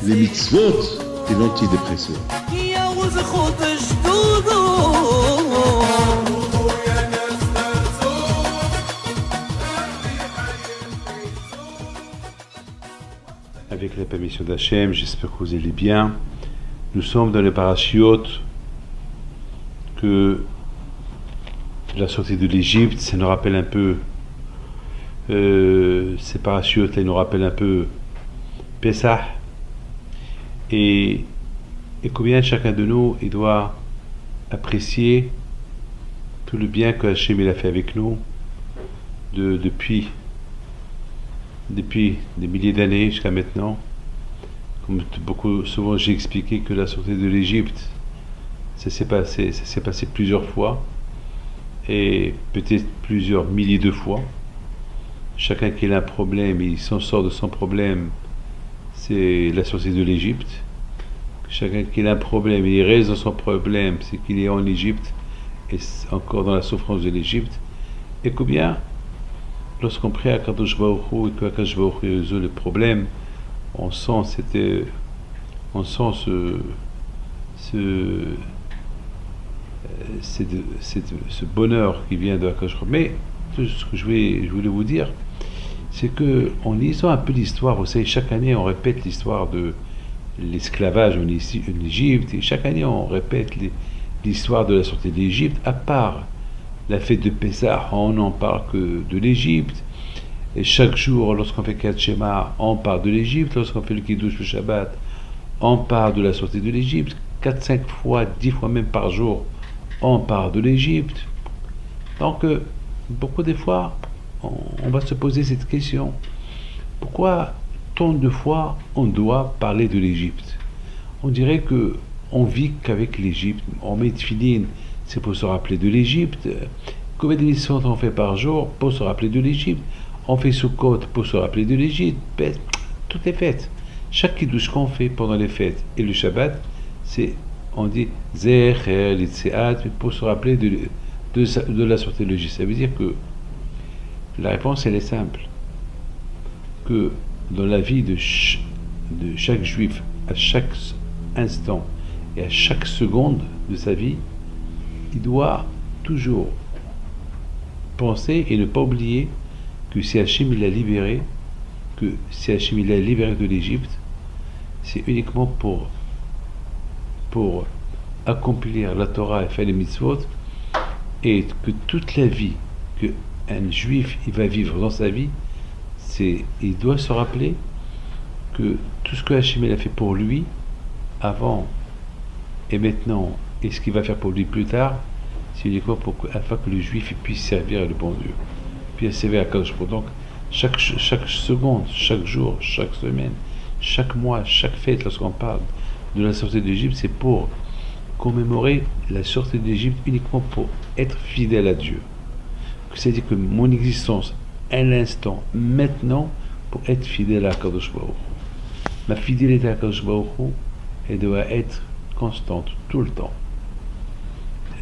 les mitzvot et l'antidépresseur. Avec la permission d'Hachem, j'espère que vous allez bien. Nous sommes dans les parachiotes que la sortie de l'Égypte, ça nous rappelle un peu, ces parachutes-là nous rappellent un peu Pessah, et combien chacun de nous il doit apprécier tout le bien que Hachem il a fait avec nous depuis des milliers d'années jusqu'à maintenant. Comme souvent j'ai expliqué que la sortie de l'Égypte, ça s'est passé plusieurs fois, et peut-être plusieurs milliers de fois. Chacun qui a un problème, il s'en sort de son problème, c'est la sortie de l'Égypte. Chacun qui a un problème, il reste dans son problème, c'est qu'il est en Égypte, et encore dans la souffrance de l'Égypte. Et combien, lorsqu'on prie à Kadosh Baruch Hu et que Kadosh Baruch Hu résout le problème, on sent ce bonheur qui vient de Kadosh Baruch Hu. Mais tout ce que je voulais vous dire, c'est que en lisant un peu l'histoire, vous savez, chaque année on répète l'histoire de l'esclavage en Égypte, et chaque année on répète l'histoire de la sortie d'Égypte. À part la fête de Pessah, on n'en parle que de l'Égypte, et chaque jour lorsqu'on fait Kriyat Shema, on parle de l'Égypte, lorsqu'on fait le Kiddush le Shabbat, on parle de la sortie de l'Égypte, 4-5 fois, 10 fois même par jour, on parle de l'Égypte. Donc beaucoup des fois on va se poser cette question: pourquoi tant de fois on doit parler de l'Égypte? On dirait que on vit qu'avec l'Égypte. On met tefilin, c'est pour se rappeler de l'Égypte. Combien d'émissions on fait par jour pour se rappeler de l'Égypte? On fait Sukkot pour se rappeler de l'Égypte. Tout est fait. Chaque kiddush qu'on fait pendant les fêtes et le Shabbat, on dit Zecher Litseat pour se rappeler de la sortie de l'Égypte. Ça veut dire que la réponse elle est simple, que dans la vie de chaque juif, à chaque instant et à chaque seconde de sa vie, il doit toujours penser et ne pas oublier que si Hachem il l'a libéré, de l'Égypte, c'est uniquement pour accomplir la Torah et faire les mitzvot, et que toute la vie que un juif il va vivre dans sa vie, il doit se rappeler que tout ce que Hachem il a fait pour lui avant et maintenant, et ce qu'il va faire pour lui plus tard, c'est uniquement afin que le juif il puisse servir le bon Dieu, puis servir à Kadosh Baruch Hu. Donc chaque seconde, chaque jour, chaque semaine, chaque mois, chaque fête, lorsqu'on parle de la sortie d'Égypte, c'est pour commémorer la sortie d'Égypte, uniquement pour être fidèle à Dieu. C'est-à-dire que mon existence, à l'instant, maintenant, pour être fidèle à Kadosh Baruch Hu. Ma fidélité à Kadosh Baruch Hu, elle doit être constante, tout le temps.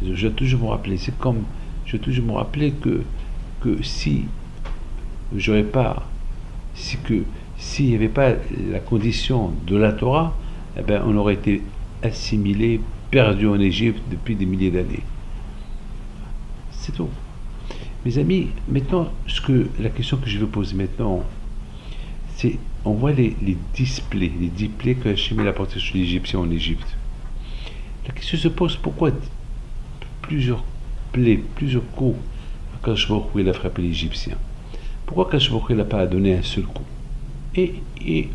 Je dois toujours me rappeler, que si s'il n'y avait pas la condition de la Torah, eh ben, on aurait été assimilé, perdu en Égypte depuis des milliers d'années. C'est tout. Mes amis, maintenant, la question que je veux poser maintenant, c'est, on voit les 10 plaies que Hachem a apportées sur les Égyptiens en Égypte. La question se pose: pourquoi plusieurs plaies, plusieurs coups, Kadosh Baruch Hu il a frappé l'Égyptien? Pourquoi Kadosh Baruch Hu n'a pas donné un seul coup? Et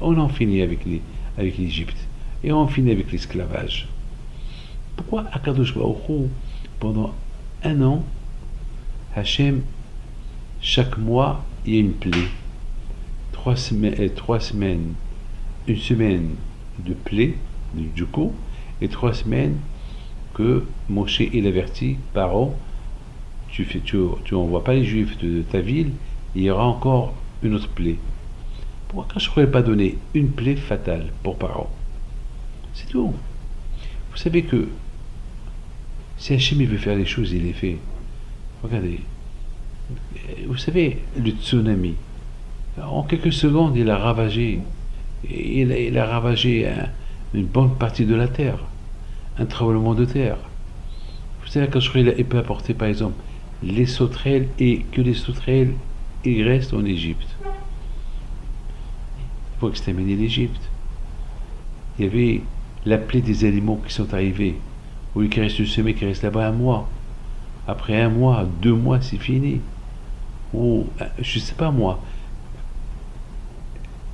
on en finit avec l'Égypte, et on finit avec l'esclavage. Pourquoi à Kadosh Baruch Hu, pendant 1 an, Hachem, chaque mois, il y a une plaie. 3 semaines, une semaine de plaie, du coup, et 3 semaines que Moshe il avertit Paro: tu envoies pas les Juifs de ta ville, il y aura encore une autre plaie. Pourquoi je ne pourrais pas donner une plaie fatale pour Paro? C'est tout. Vous savez que si Hachem veut faire les choses, il les fait. Regardez, vous savez, le tsunami, en quelques secondes, il a ravagé Et il a ravagé une bonne partie de la terre, un tremblement de terre. Vous savez, quand il peut apporter par exemple les sauterelles et que les sauterelles ils restent en Égypte. Il faut exterminer l'Égypte. Il y avait la plaie des animaux qui sont arrivés. Au lieu qu'il reste une semaine, qui reste là-bas un mois. Après un mois, 2 mois, c'est fini. Ou, je sais pas moi,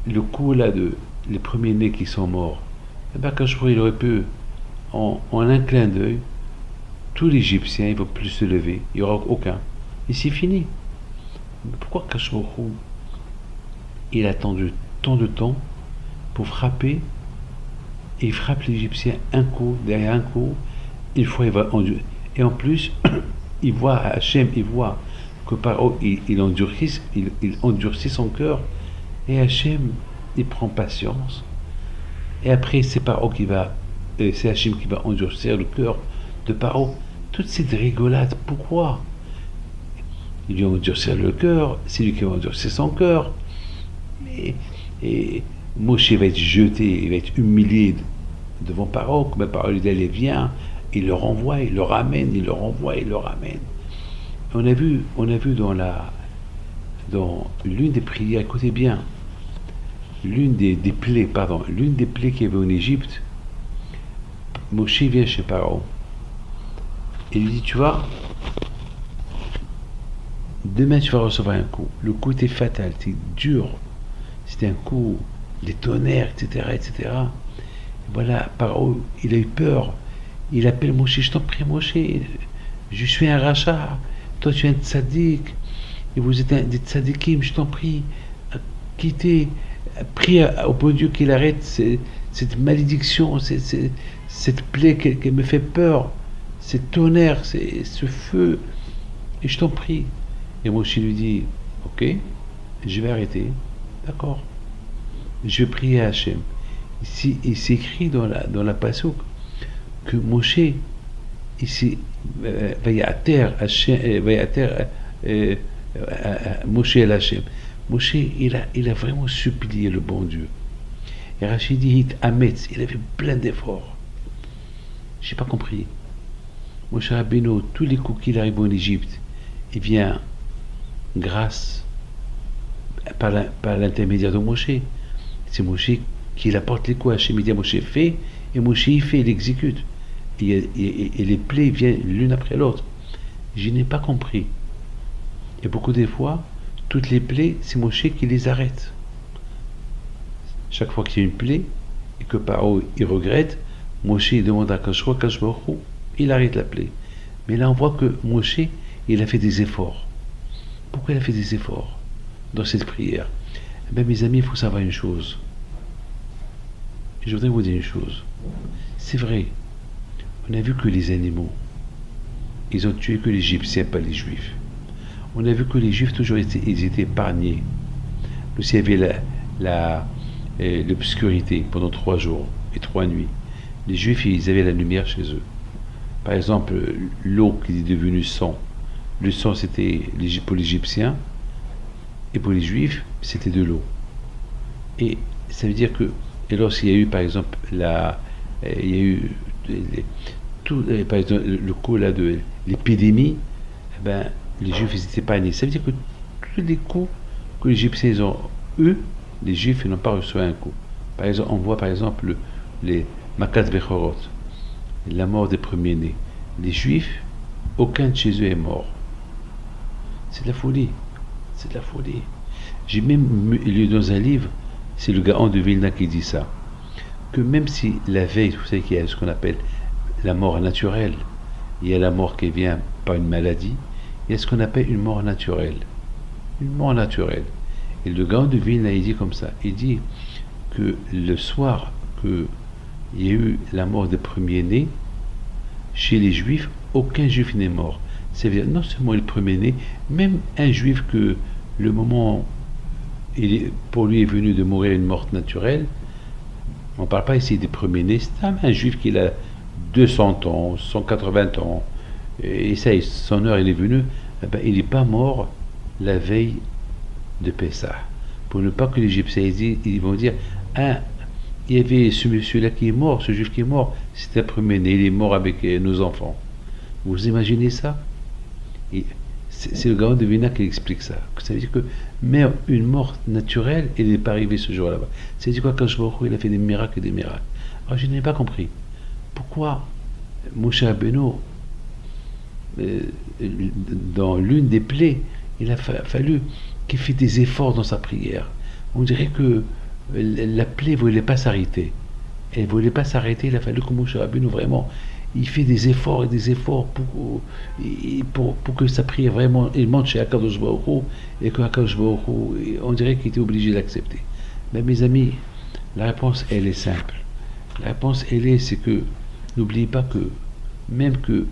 le coup là de les premiers-nés qui sont morts, eh ben, quand il aurait pu, en un clin d'œil, tous les Égyptiens, ils ne vont plus se lever, il n'y aura aucun. Et c'est fini. Mais pourquoi Kachmourou, il a attendu tant de temps pour frapper, et il frappe l'Égyptien un coup, derrière un coup, une fois il va endurer. Et en plus, il voit Hachem, il voit que Paro, il endurcit son cœur, et Hachem, il prend patience. Et après, c'est Paro qui va, c'est Hachem qui va endurcir le cœur de Paro. Toute cette rigolade, pourquoi? Il lui a endurci le cœur, c'est lui qui va endurcir son cœur. Et Moshe va être jeté, il va être humilié devant Paro. Mais Paro lui dit, allez, viens, il le renvoie, il le ramène, il le renvoie, il le ramène. On a vu dans l'une des prières, écoutez bien, l'une des plaies qu'il y avait en Égypte, Moshe vient chez Paro. Et lui dit, tu vois, demain tu vas recevoir un coup. Le coup était fatal, c'était dur. C'était un coup, les tonnerres, etc., etc. Et voilà, Paro, il a eu peur. Il appelle Moshe, je t'en prie Moshe, je suis un rachat, toi tu es un tzaddik, et vous êtes des tzaddikim, je t'en prie, quittez, prie au bon Dieu qu'il arrête cette malédiction, cette plaie qui me fait peur, ces tonnerres, ce feu, et je t'en prie. Et Moshe lui dit, ok, je vais arrêter, d'accord, je vais prier à Hachem. Ici, il s'écrit dans la passouk que Moshe, ici, Vayater Moshe el Hachem. Moshe, il a vraiment supplié le bon Dieu. Et Rachid dit, Ametz, il avait plein d'efforts. J'ai pas compris. Moshe Rabbeinu, tous les coups qu'il arrive en Égypte, il vient grâce par l'intermédiaire de Moshe. C'est Moshe qui apporte les coups à Hachem. Il dit à Moshe, fait, et Moshe il fait, il exécute. Et les plaies viennent l'une après l'autre. Je n'ai pas compris. Et beaucoup des fois, toutes les plaies, c'est Moshe qui les arrête. Chaque fois qu'il y a une plaie, et que Paro il regrette, Moshe il demande à Kashmorou, il arrête la plaie. Mais là on voit que Moshe, il a fait des efforts. Pourquoi il a fait des efforts dans cette prière? Eh bien, mes amis, il faut savoir une chose. Je voudrais vous dire une chose. C'est vrai, on a vu que les animaux, ils ont tué que les Égyptiens, pas les Juifs. On a vu que les Juifs, toujours, ils étaient épargnés. Parce qu'il y avait l'obscurité pendant 3 jours et 3 nuits. Les Juifs, ils avaient la lumière chez eux. Par exemple, l'eau qui est devenue sang. Le sang, c'était pour les Égyptiens, et pour les Juifs, c'était de l'eau. Et ça veut dire que, et lorsqu'il y a eu, par exemple, il y a eu par exemple, le coup là de l'épidémie, eh ben, les Juifs ils étaient pas nés. Ça veut dire que tous les coups que les Égyptiens ont eu, les Juifs n'ont pas reçu un coup. Par exemple, on voit par exemple les Makat Bechorot, la mort des premiers-nés. Les Juifs, aucun de chez eux est mort. C'est de la folie. C'est de la folie. J'ai même lu dans un livre, c'est le Gaon de Vilna qui dit ça, que même si la veille, vous savez qu'il y a ce qu'on appelle la mort naturelle, il y a la mort qui vient par une maladie, il y a ce qu'on appelle une mort naturelle. Une mort naturelle. Et le Gaon de Vilna, il dit comme ça, il dit que le soir qu'il y a eu la mort des premiers-nés, chez les Juifs, aucun Juif n'est mort. C'est-à-dire, non seulement le premier-né, même un Juif que le moment pour lui est venu de mourir une mort naturelle, on ne parle pas ici des premiers-nés, c'est un Juif qui a 200 ans, 180 ans, et ça, son heure il est venue, eh ben, il n'est pas mort la veille de Pessah. Pour ne pas que les Égyptiens ils vont dire, un, il y avait ce monsieur-là qui est mort, ce juif qui est mort, c'était le premier-né, il est mort avec nos enfants. Vous imaginez ça? Et c'est le Gaon de Vilna qui explique ça. Ça veut dire que même une mort naturelle, elle n'est pas arrivée ce jour là-bas. C'est quoi quand je vois il a fait des miracles et des miracles. Alors je n'ai pas compris. Pourquoi Moshe Rabbeinu, dans l'une des plaies, il a fallu qu'il fasse des efforts dans sa prière. On dirait que la plaie ne voulait pas s'arrêter. Elle ne voulait pas s'arrêter, il a fallu que Moshe Rabbeinu vraiment, il fait des efforts et des efforts pour que sa prière vraiment, il monte chez Akadosh Baruch Hu, et que Akadosh Baruch Hu, on dirait qu'il était obligé d'accepter. Mais mes amis, la réponse, elle est simple. La réponse, c'est que, n'oubliez pas que, même que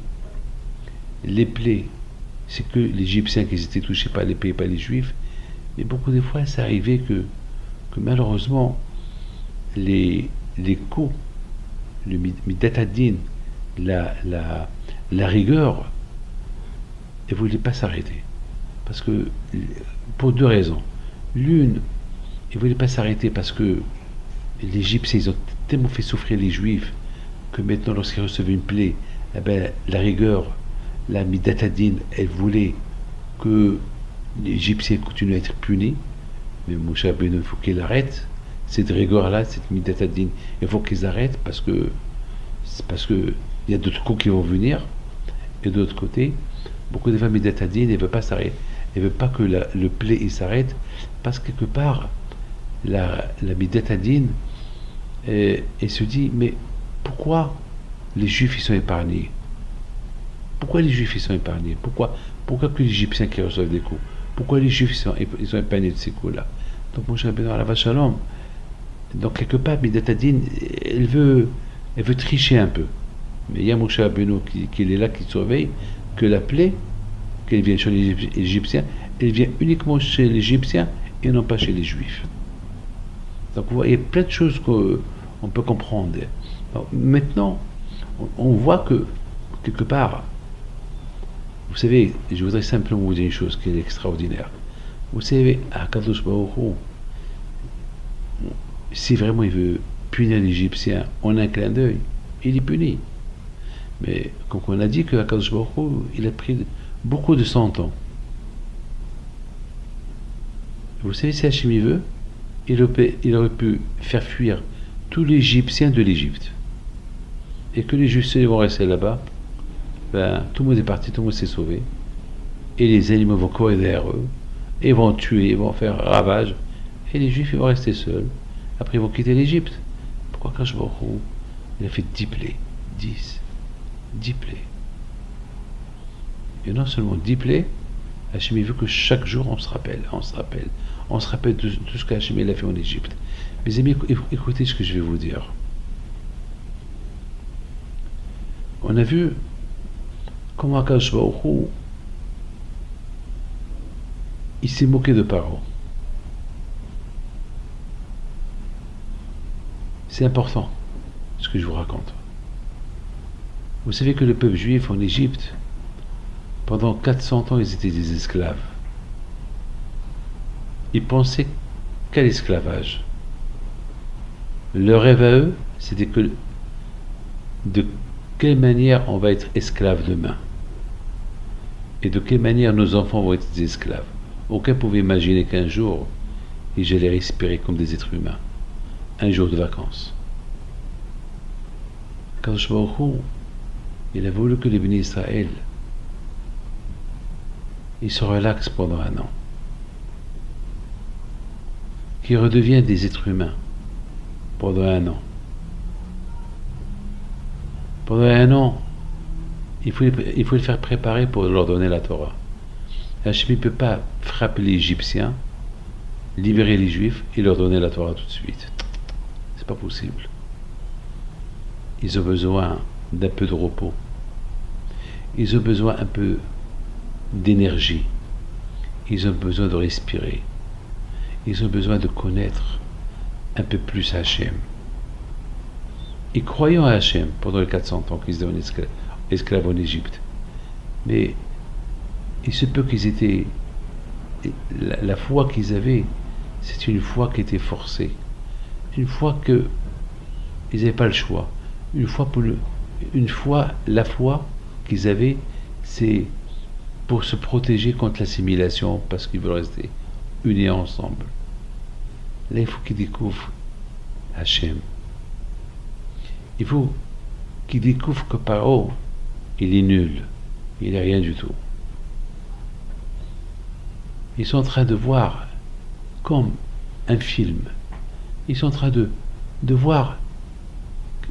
les plaies, c'est que les Égyptiens qui étaient touchés par les plaies, pas les Juifs, mais beaucoup de fois, ça arrivait que malheureusement, les coups, le midatadin, la rigueur, elle ne voulait pas s'arrêter. Parce que, pour deux raisons. L'une, elle ne voulait pas s'arrêter parce que les Égyptiens, ils ont tellement fait souffrir les Juifs que maintenant, lorsqu'ils recevaient une plaie, eh ben, la rigueur, la midatadin, elle voulait que les Égyptiens continuent à être punis. Mais Moshe Rabbeinu, il faut qu'il arrête cette rigueur-là, cette midatadin. Il faut qu'ils arrêtent parce que il y a d'autres coups qui vont venir. Et de l'autre côté, beaucoup de femmes midatadin ne veulent pas s'arrêter. Elles ne veulent pas que le plaie il s'arrête parce que quelque part, la midatadin, elle se dit, mais pourquoi les Juifs ils sont épargnés? Pourquoi les Juifs ils sont épargnés? Pourquoi que les Égyptiens qui reçoivent des coups? Pourquoi les Juifs ils sont épargnés de ces coups-là? Donc Moshe Rabbeinu Alav Shalom, donc quelque part, midatadin, elle veut tricher un peu. Mais il y a Moshe Rabbeinu qui est là, qui surveille que la plaie, qu'elle vient chez les Égyptiens, elle vient uniquement chez les Égyptiens et non pas chez les Juifs. Donc vous voyez, il y a plein de choses qu'on peut comprendre. Alors, maintenant, on voit que, quelque part, vous savez, je voudrais simplement vous dire une chose qui est extraordinaire. Vous savez, Akadosh Baruch Hu, si vraiment il veut punir l'Égyptien en un clin d'œil, il est puni. Mais comme on a dit que Akadosh Baruch Hu, il a pris beaucoup de 100 ans. Vous savez, si Hachem il veut, il aurait pu faire fuir tous les Égyptiens de l'Égypte. Et que les Juifs vont rester là-bas, ben, tout le monde est parti, tout le monde s'est sauvé. Et les animaux vont courir derrière eux, et vont tuer, ils vont faire ravage. Et les Juifs ils vont rester seuls. Après ils vont quitter l'Égypte. Pourquoi Akadosh Baruch Hu, il a fait 10 plaies, 10 plaies. Et non seulement 10 plaies, Hachem veut que chaque jour on se rappelle de tout ce qu'Hachem a fait en Égypte. Mes amis, écoutez ce que je vais vous dire. On a vu comment Akadosh Baruch Hu, il s'est moqué de Paro. C'est important ce que je vous raconte. Vous savez que le peuple juif en Égypte, pendant 400 ans, ils étaient des esclaves. Ils pensaient qu'à l'esclavage. Leur rêve à eux, c'était que de quelle manière on va être esclave demain et de quelle manière nos enfants vont être des esclaves. Aucun pouvait imaginer qu'un jour, ils allaient respirer comme des êtres humains. Un jour de vacances. Akadosh Baruch Hu, il a voulu que les bénis Israël, ils se relaxent pendant un an. Qu'ils redeviennent des êtres humains pendant un an. Pendant un an, il faut les faire préparer pour leur donner la Torah. Hachem ne peut pas frapper les Égyptiens, libérer les Juifs et leur donner la Torah tout de suite. C'est pas possible. Ils ont besoin d'un peu de repos. Ils ont besoin un peu d'énergie. Ils ont besoin de respirer. Ils ont besoin de connaître un peu plus Hachem. Et croyant à Hachem pendant les 400 ans qu'ils étaient esclaves en Égypte. Mais il se peut qu'ils étaient... La foi qu'ils avaient, c'est une foi qui était forcée. une fois que ils n'avaient pas le choix, une fois la foi qu'ils avaient, c'est pour se protéger contre l'assimilation parce qu'ils veulent rester unis ensemble. Là, il faut qu'ils découvrent Hachem. Il faut qu'ils découvrent que Paro, il est nul, il n'est rien du tout. Ils sont en train de voir comme un film. Ils sont en train de voir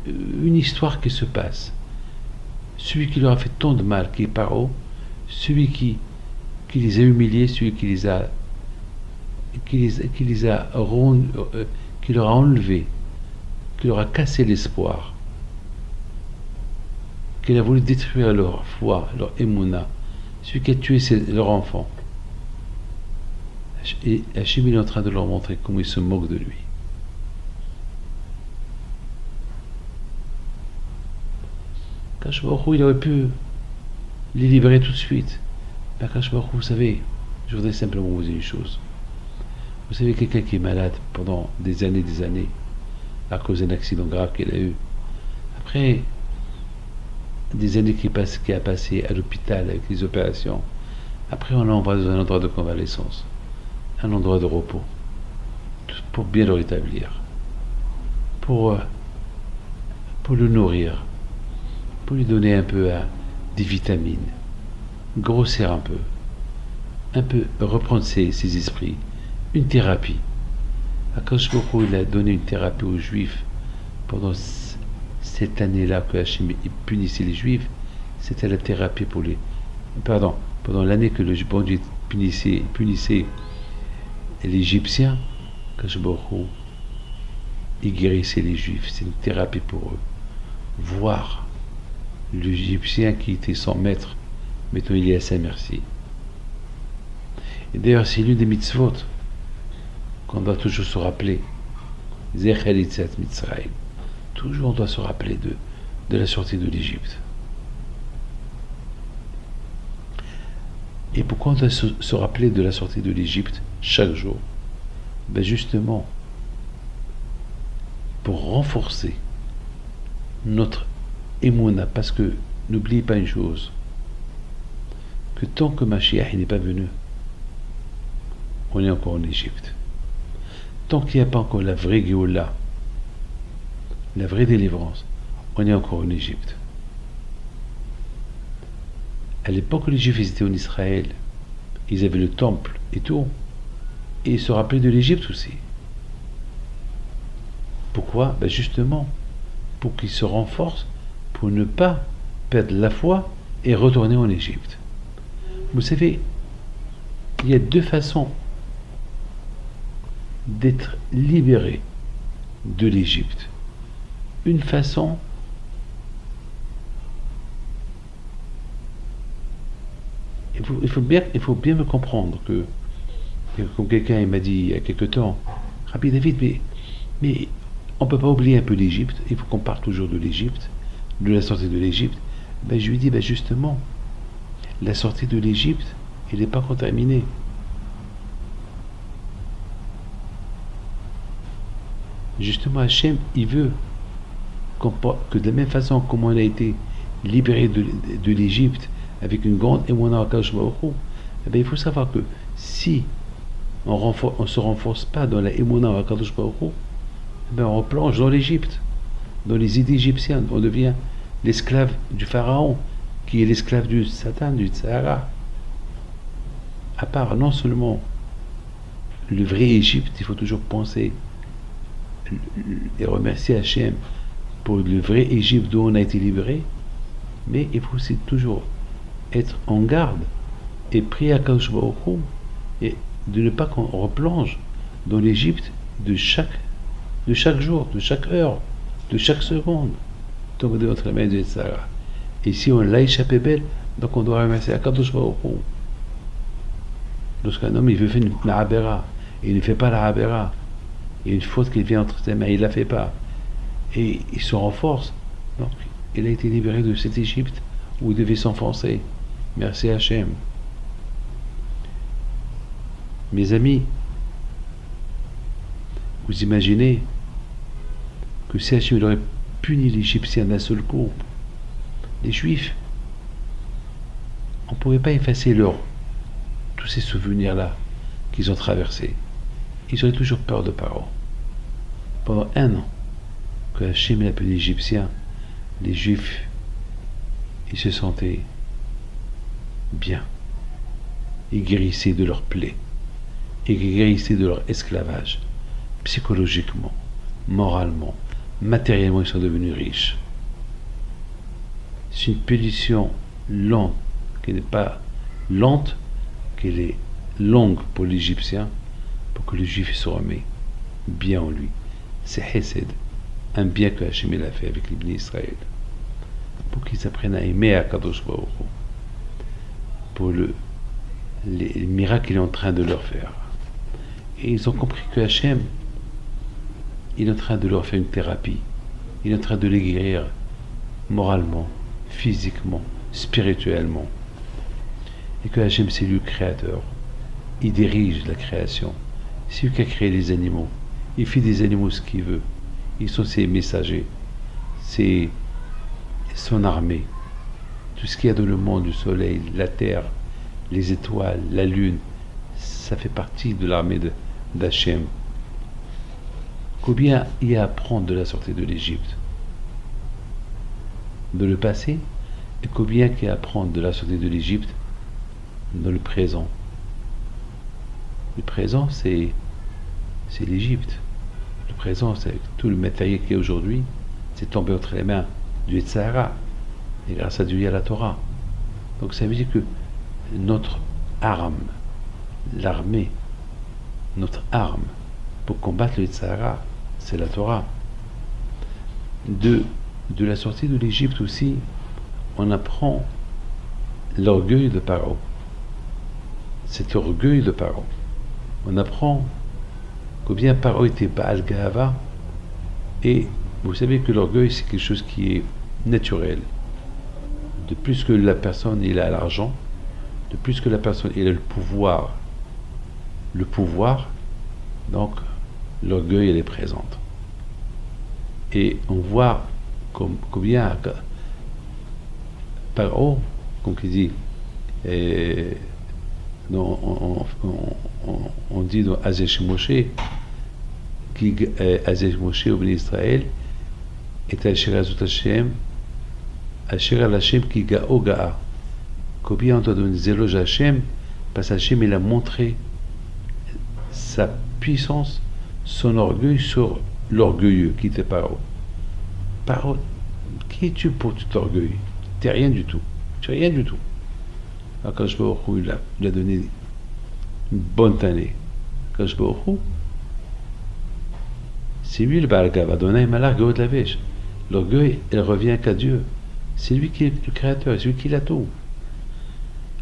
une histoire qui se passe. Celui qui leur a fait tant de mal, qui est Paro, celui qui les a humiliés, celui qui leur a enlevé, qui leur a cassé l'espoir, qui a voulu détruire leur foi, leur émouna, celui qui a tué leur enfant. Et Hachem est en train de leur montrer comment il se moque de lui. Akadosh Baruch Hu, il aurait pu les libérer tout de suite. Mais Akadosh Baruch Hu, vous savez, je voudrais simplement vous dire une chose. Vous savez, quelqu'un qui est malade pendant des années, à cause d'un accident grave qu'il a eu, après des années qu'il a passé à l'hôpital avec les opérations, après on l'envoie dans un endroit de convalescence, un endroit de repos, pour bien le rétablir, pour le nourrir, pour lui donner un peu des vitamines, grossir un peu reprendre ses esprits, une thérapie. Akadosh Baruch Hu, il a donné une thérapie aux Juifs pendant cette année-là que Hachem punissait les Juifs. C'était la thérapie pendant l'année que le bon Dieu punissait les Égyptiens, Akadosh Baruch Hu, il guérissait les Juifs. C'est une thérapie pour eux. Voir l'Égyptien qui était son maître, mettons, il est à sa merci. Et d'ailleurs, c'est l'une des mitzvot qu'on doit toujours se rappeler. Zecher Yetziat Mitzrayim. Toujours on doit se rappeler de la sortie de l'Égypte. Et pourquoi on doit se rappeler de la sortie de l'Égypte chaque jour? Ben justement, pour renforcer notre émouna, parce que n'oubliez pas une chose, que tant que Mashiach n'est pas venu, on est encore en Égypte. Tant qu'il n'y a pas encore la vraie Géoula, la vraie délivrance, on est encore en Égypte. À l'époque où les Juifs étaient en Israël, ils avaient le temple et tout, et ils se rappelaient de l'Égypte aussi. Pourquoi? Ben justement, pour qu'ils se renforcent, pour ne pas perdre la foi et retourner en Égypte. Vous savez, il y a deux façons d'être libéré de l'Égypte. Une façon, il faut bien me comprendre que, comme quelqu'un m'a dit il y a quelque temps, Rabbi David, mais on ne peut pas oublier un peu l'Égypte, il faut qu'on parle toujours de l'Égypte, de la sortie de l'Égypte. Ben, je lui dis, justement, la sortie de l'Égypte, elle n'est pas encore terminée. Justement, Hachem, il veut que de la même façon comme on a été libéré de l'Égypte avec une grande émouna à Akadosh Baruch Hu, il faut savoir que si on ne se renforce pas dans la émouna à Akadosh Baruch Hu, on replonge dans l'Égypte, dans les idées égyptiennes, on devient l'esclave du pharaon, qui est l'esclave du Satan, du Sahara. À part non seulement le vrai Égypte, il faut toujours penser et remercier Hachem pour le vrai Égypte d'où on a été libéré, mais il faut aussi toujours être en garde et prier à Akadosh Baruch Hu et de ne pas qu'on replonge dans l'Égypte de chaque jour, de chaque heure, de chaque seconde, tant que de notre main de Sahara. Et si on l'a échappé belle, donc on doit remercier Akadosh Baruch Hu. Lorsqu'un homme il veut faire une Abera, et il ne fait pas la Abera, il y a une faute qui vient entre ses mains, il ne la fait pas, et il se renforce. Donc, il a été libéré de cette Égypte où il devait s'enfoncer. Merci Hachem. Mes amis, vous imaginez que si Hachem aurait puni l'Égyptien d'un seul coup, les Juifs, on ne pouvait pas effacer tous ces souvenirs-là qu'ils ont traversés. Ils auraient toujours peur de Paro. Pendant 1 an, que Hachem a puni l'Égyptien, les Juifs, ils se sentaient bien. Ils guérissaient de leurs plaies. Ils guérissaient de leur esclavage. Psychologiquement, moralement, matériellement, ils sont devenus riches. C'est une punition lente, qui n'est pas lente, qu'elle est longue pour l'Égyptien, pour que le Juif se remette bien en lui. C'est Hesed, un bien que Hachem a fait avec les Bnei Israël, pour qu'ils apprennent à aimer Akadosh Baruch Hu, pour les miracles qu'il est en train de leur faire. Et ils ont compris que Hachem, il est en train de leur faire une thérapie, il est en train de les guérir moralement, physiquement, spirituellement. Et que Hachem, c'est lui le créateur. Il dirige la création. C'est lui qui a créé les animaux. Il fait des animaux ce qu'il veut. Ils sont ses messagers. C'est son armée. Tout ce qu'il y a dans le monde, du soleil, la terre, les étoiles, la lune, ça fait partie de l'armée d'Hachem. Combien il y a à apprendre de la sortie de l'Égypte, de le passé, et combien il y a à apprendre de la sortie de l'Égypte dans le présent. Le présent, c'est l'Égypte. Le présent, c'est tout le matériel qu'il y a aujourd'hui, c'est tombé entre les mains du Sahara, et grâce à Dieu, il y a la Torah. Donc ça veut dire que notre arme, l'armée, notre arme pour combattre le Sahara, c'est la Torah. De la sortie de l'Égypte aussi, on apprend l'orgueil de Paro. Cet orgueil de Paro. On apprend combien Paro était Baal Gahava, et vous savez que l'orgueil, c'est quelque chose qui est naturel. De plus que la personne il a l'argent, de plus que la personne il a le pouvoir, donc l'orgueil elle est présente. Et on voit combien Paro, comme il dit, on dit dans Azesh Moshe, Azesh Moshe au Bnei Israël, et Asher Azot Hashem, Asher al Hashem qui ga'o ga'a. Combien on doit donner des éloges à Hashem, parce qu'Hachem il a montré sa puissance, son orgueil sur l'orgueilleux qui était Paro. Paro, qui es-tu pour tout orgueil? Tu n'es rien du tout. Tu n'es rien du tout. Alors quand je vais au Rou, il a donné une bonne année. Quand je vais au Rou, c'est lui le Baal Gahava, Adonai Malach Geot Lavesh. L'orgueil, elle revient qu'à Dieu. C'est lui qui est le créateur, c'est lui qui l'a tout.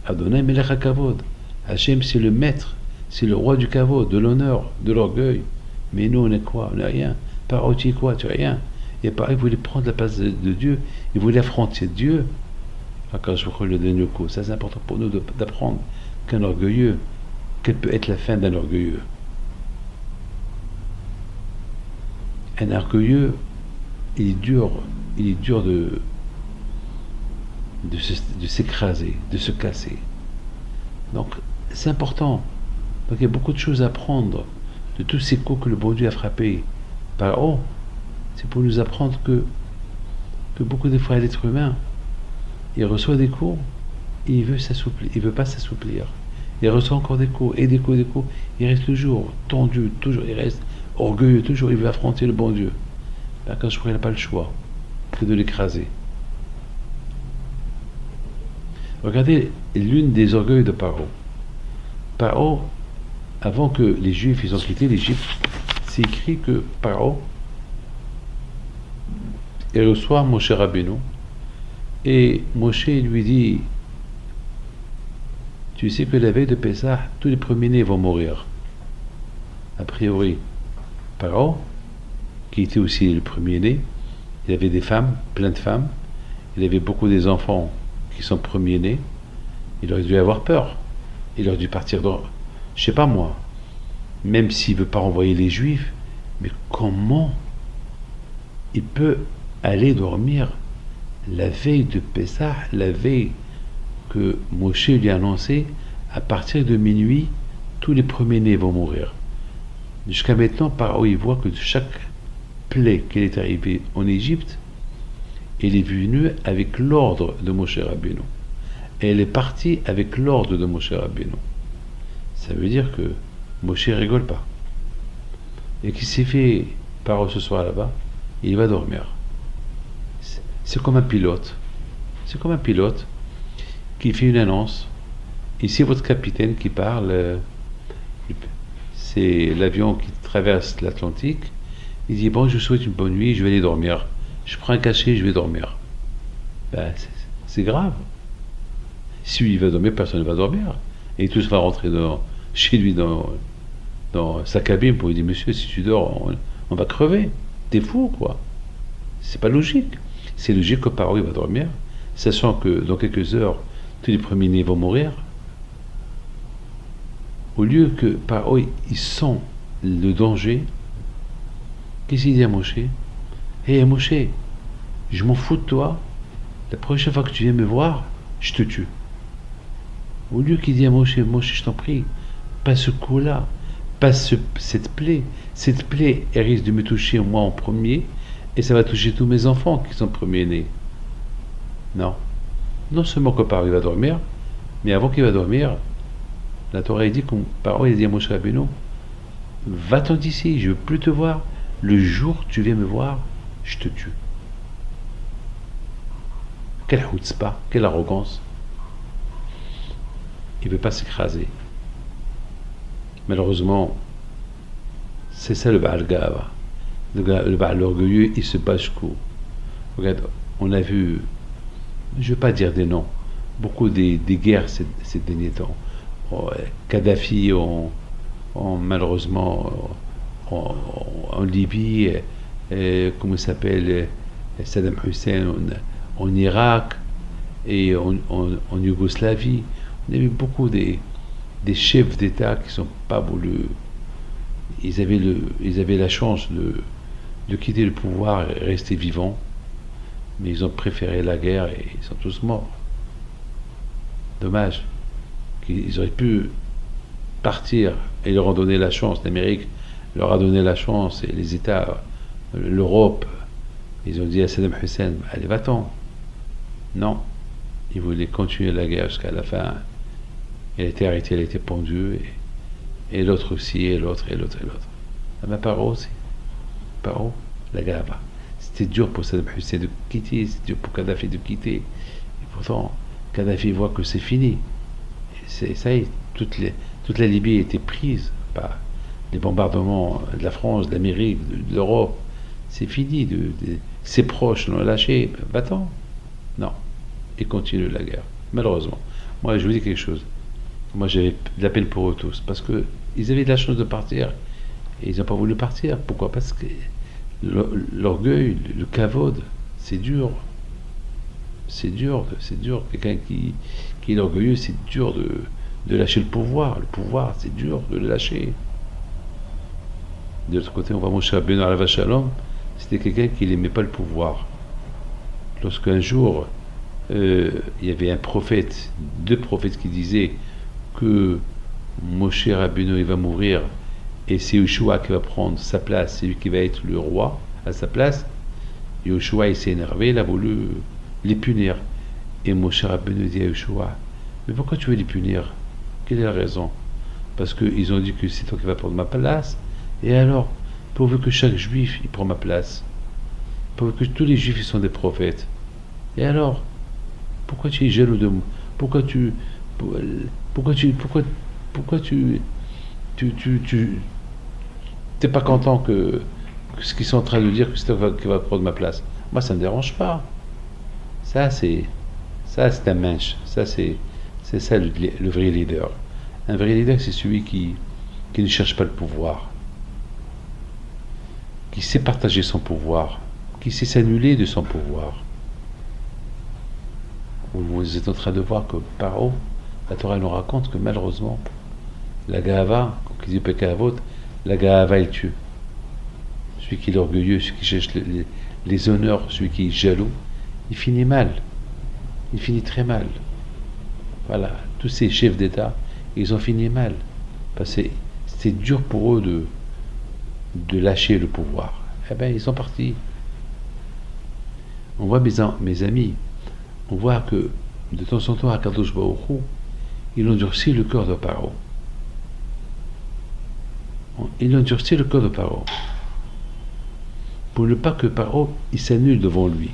Adonai Melech HaKavod. Hachem, c'est le maître, c'est le roi du kavod, de l'honneur, de l'orgueil. Mais nous, on est quoi? On n'est rien. Paro, tu es quoi? Tu es rien. Et pareil, il voulait prendre la place de Dieu, il voulait affronter Dieu. Quand je vous le donne coup, ça c'est important pour nous d'apprendre qu'un orgueilleux, quelle peut être la fin d'un orgueilleux? Un orgueilleux, il est dur de s'écraser, de se casser. Donc c'est important. Donc il y a beaucoup de choses à apprendre de tous ces coups que le bon Dieu a frappés. C'est pour nous apprendre que beaucoup de fois l'être humain, il reçoit des coups, et il veut pas s'assouplir. Il reçoit encore des coups, et des coups, il reste toujours tendu, toujours, il reste orgueilleux, toujours, il veut affronter le bon Dieu. Quand je crois qu'il n'a pas le choix que de l'écraser. Regardez l'une des orgueils de Paro. Paro, avant que les Juifs ils ont quitté l'Égypte, c'est écrit que Paro, il reçoit Moshe Rabbeinu, et Moshe lui dit, tu sais que la veille de Pessah, tous les premiers-nés vont mourir. A priori, Paro, qui était aussi le premier-né, il avait des femmes, plein de femmes, il avait beaucoup des enfants qui sont premiers-nés, il aurait dû avoir peur, il aurait dû partir dans, je sais pas moi, même s'il veut pas renvoyer les Juifs, mais comment il peut aller dormir la veille de Pessah, la veille que Moshe lui a annoncé, à partir de minuit, tous les premiers-nés vont mourir. Jusqu'à maintenant, Pharaon, il voit que de chaque plaie qui est arrivée en Égypte, elle est venue avec l'ordre de Moshe Rabbeinu. Et elle est partie avec l'ordre de Moshe Rabbeinu. Ça veut dire que Moshe rigole pas. Et qu'il s'est fait Pharaon ce soir là-bas, il va dormir. C'est comme un pilote. C'est comme un pilote qui fait une annonce. Ici, votre capitaine qui parle, c'est l'avion qui traverse l'Atlantique. Il dit, bon, je vous souhaite une bonne nuit, je vais aller dormir. Je prends un cachet, je vais dormir. Ben, c'est grave. Si lui va dormir, personne ne va dormir. Et tous vont rentrer chez lui dans sa cabine pour lui dire, monsieur, si tu dors, on va crever. T'es fou, quoi. C'est pas logique. C'est logique que Pharaon va dormir, sachant que dans quelques heures, tous les premiers-nés vont mourir. Au lieu que Pharaon, il sent le danger, qu'est-ce qu'il dit à Moshe? Hé Moshe, je m'en fous de toi, la prochaine fois que tu viens me voir, je te tue. Au lieu qu'il dit à Moshe, je t'en prie, pas ce coup-là, pas cette plaie, elle risque de me toucher moi en premier, et ça va toucher tous mes enfants qui sont premiers-nés. Non. Non seulement que Pharaon va dormir, mais avant qu'il va dormir, la Torah dit que Pharaon il dit à Moshe Rabbeinu, va-t'en d'ici, je veux plus te voir. Le jour que tu viens me voir, je te tue. Quelle chutzpah, quelle arrogance. Il ne veut pas s'écraser. Malheureusement, c'est ça le Baal Gava. Le Baal orgueilleux, il se bat jusqu'au. Regarde, on a vu, je ne vais pas dire des noms, beaucoup des guerres ces derniers temps. Kadhafi, malheureusement, en Libye, comment il s'appelle, Saddam Hussein en Irak et en Yougoslavie. On a vu beaucoup des chefs d'État qui ne sont pas voulu. Ils avaient la chance de quitter le pouvoir et rester vivants, mais ils ont préféré la guerre et ils sont tous morts. Dommage. Ils auraient pu partir et ils leur ont donné la chance. L'Amérique leur a donné la chance et les États, l'Europe, ils ont dit à Saddam Hussein, allez, va-t'en. Non. Ils voulaient continuer la guerre jusqu'à la fin. Elle a été arrêtée, elle a été pendue, et l'autre aussi, et l'autre. Mais Pharaon aussi. Pharaon, la Gava. C'était dur pour Saddam Hussein de quitter, c'était dur pour Kadhafi de quitter. Et pourtant, Kadhafi voit que c'est fini. Ça y est, toute la Libye a été prise par les bombardements de la France, de l'Amérique, de l'Europe. C'est fini. Ses proches l'ont lâché. Va-t'en. Non. Et continue la guerre. Malheureusement. Moi, je vous dis quelque chose. Moi, j'avais de la peine pour eux tous. Parce qu'ils avaient de la chance de partir. Et ils n'ont pas voulu partir. Pourquoi? Parce que l'orgueil, le kavod, c'est dur. C'est dur. Quelqu'un qui est orgueilleux, c'est dur de lâcher le pouvoir. Le pouvoir, c'est dur de le lâcher. De l'autre côté, on voit Moshe Rabbeinu alav shalom. C'était quelqu'un qui n'aimait pas le pouvoir. Lorsqu'un jour, il y avait deux prophètes qui disaient que Moshe Rabbeinu il va mourir et c'est Yeshua qui va prendre sa place, c'est lui qui va être le roi à sa place. Yeshua il s'est énervé, il a voulu les punir. Et Moshe Rabbeinu dit à Yeshua, mais pourquoi tu veux les punir? Quelle est la raison? Parce qu'ils ont dit que c'est toi qui vas prendre ma place. Et alors, pourvu que chaque juif il prend ma place, pourvu que tous les juifs ils sont des prophètes. Et alors, pourquoi tu es jaloux de moi? Pourquoi tu t'es pas content que ce qu'ils sont en train de dire que c'est toi qui va prendre ma place? Moi, ça me dérange pas. Ça c'est un minche. Ça c'est ça le vrai leader. Un vrai leader, c'est celui qui ne cherche pas le pouvoir, qui sait partager son pouvoir, qui sait s'annuler de son pouvoir. Vous êtes en train de voir que Pharaon, la Torah nous raconte que malheureusement, la Gava, qui dit Pekavot, la Gava elle tue. Celui qui est orgueilleux, celui qui cherche les honneurs, celui qui est jaloux, il finit mal. Il finit très mal. Voilà, tous ces chefs d'État, ils ont fini mal. Parce que c'était dur pour eux de lâcher le pouvoir. Eh bien, ils sont partis. On voit, mes amis, on voit que de temps en temps, à Kadosh Baruch Hu, il endurcit le cœur de Paro. Il endurcit le cœur de Paro. Pour ne pas que Paro, il s'annule devant lui.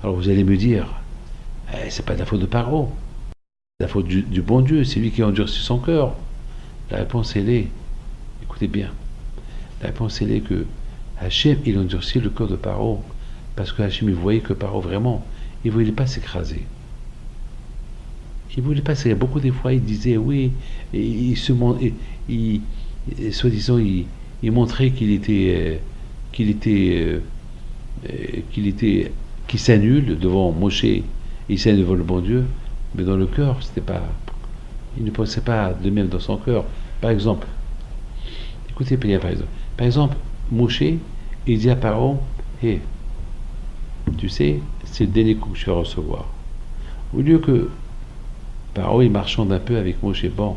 Alors vous allez me dire, c'est pas de la faute de Paro, c'est la faute du bon Dieu, c'est lui qui a endurci son cœur. La réponse, elle est, écoutez bien, la réponse, elle est que Hachem, il endurcit le cœur de Paro, parce que Hachem, il voyait que Paro, vraiment, il ne voulait pas s'écraser. Il ne voulait pas s'écraser. Beaucoup des fois, il disait, oui, et soi-disant, il montrait qu'il s'annule devant Moshe, il s'annule devant le bon Dieu, mais dans le cœur, c'était pas, il ne pensait pas de même dans son cœur. Par exemple, écoutez bien, par exemple, Moshe, il dit à Paro, hé, tu sais, c'est le dernier coup que je vais recevoir. Au lieu que Paro, il marchande un peu avec Moshe, bon,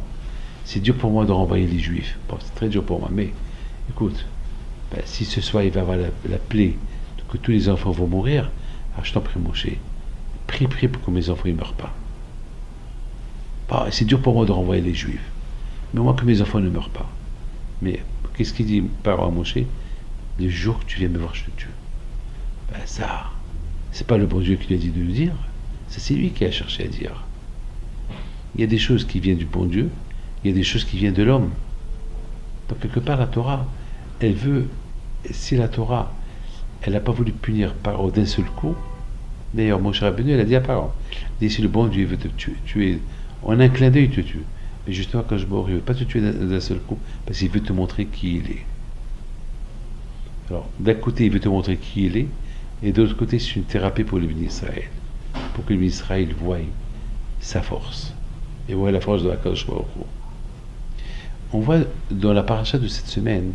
c'est dur pour moi de renvoyer les Juifs. Bon, c'est très dur pour moi, mais écoute, si ce soir il va avoir la plaie, que tous les enfants vont mourir, alors je t'en prie, Moshe, prie pour que mes enfants ne meurent pas. Bon, c'est dur pour moi de renvoyer les Juifs, mais au moins que mes enfants ne meurent pas. Mais qu'est-ce qu'il dit Paro à Moshe? Le jour que tu viens me voir, je te tue. Ça, c'est pas le bon Dieu qui lui a dit de le dire, c'est lui qui a cherché à dire. Il y a des choses qui viennent du bon Dieu, il y a des choses qui viennent de l'homme. Donc quelque part, la Torah, elle veut, si la Torah, elle n'a pas voulu punir Paro d'un seul coup, d'ailleurs, Moshe Rabbeinu, elle a dit à Paro, si le bon Dieu veut te tuer, en un clin d'œil, il te tue. Mais justement, quand je mors, il ne veut pas te tuer d'un seul coup, parce qu'il veut te montrer qui il est. Alors, d'un côté, il veut te montrer qui il est, et de l'autre côté, c'est une thérapie pour le béni Israël, pour que le béni Israël voie sa force, et voie la force de la Kadosh Baruch Hu. On voit dans la paracha de cette semaine,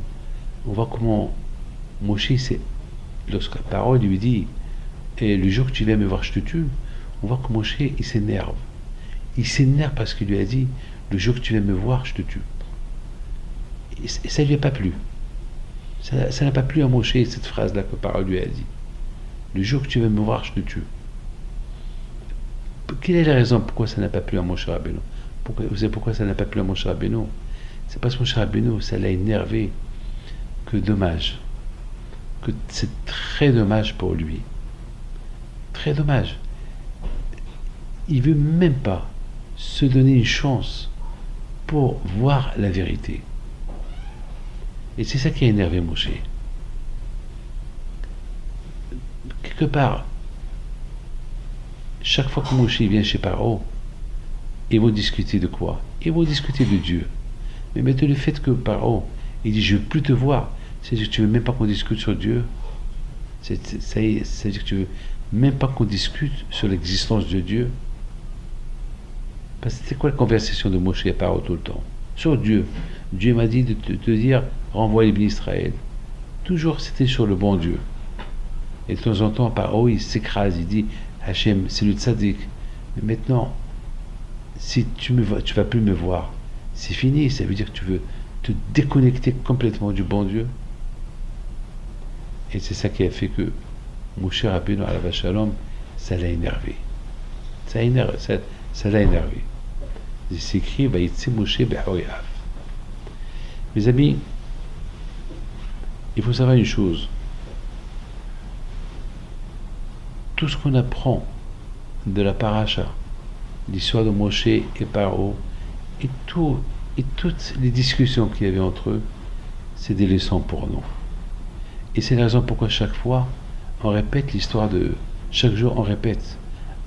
on voit comment Moshe, lorsque la parole lui dit, et le jour que tu viens me voir, je te tue, on voit que Moshe, il s'énerve. Il s'énerve parce qu'il lui a dit, le jour que tu viens me voir, je te tue. Et ça ne lui a pas plu. Ça n'a pas plu à Moshe, cette phrase-là que la parole lui a dit. Le jour que tu viens me voir, je te tue. Quelle est la raison pourquoi ça n'a pas plu à Moshe Rabbeinu? Vous savez pourquoi ça n'a pas plu à Moshe Rabbeinu? C'est parce que Moshe Rabbeinu, ça l'a énervé. Que dommage. Que c'est très dommage pour lui. Très dommage. Il veut même pas se donner une chance pour voir la vérité. Et c'est ça qui a énervé Moshe. Quelque part, chaque fois que Moshe vient chez Paro, ils vont discuter de quoi? Ils vont discuter de Dieu. Mais maintenant, le fait que Paro, il dit, je ne veux plus te voir, c'est-à-dire que tu ne veux même pas qu'on discute sur Dieu. C'est-à-dire que tu ne veux même pas qu'on discute sur l'existence de Dieu. Parce que c'était quoi la conversation de Moshe et Paro tout le temps? Sur Dieu. Dieu m'a dit de te dire, renvoie les bénis Israël. Toujours c'était sur le bon Dieu. Et de temps en temps, Paro, il s'écrase, il dit, Hachem, c'est le tzaddik. Mais maintenant, si tu vas plus me voir, c'est fini, ça veut dire que tu veux te déconnecter complètement du bon Dieu. Et c'est ça qui a fait que Moshe Rabbeinu alav shalom, ça l'a énervé. Ça l'a énervé. Il s'écrit, Vayitze Moshe be'hoyav. Mes amis, il faut savoir une chose. Tout ce qu'on apprend de la paracha, l'histoire de Moshe et Paro, et toutes les discussions qu'il y avait entre eux, c'est des leçons pour nous. Et c'est la raison pourquoi chaque fois, on répète l'histoire de... Chaque jour, on répète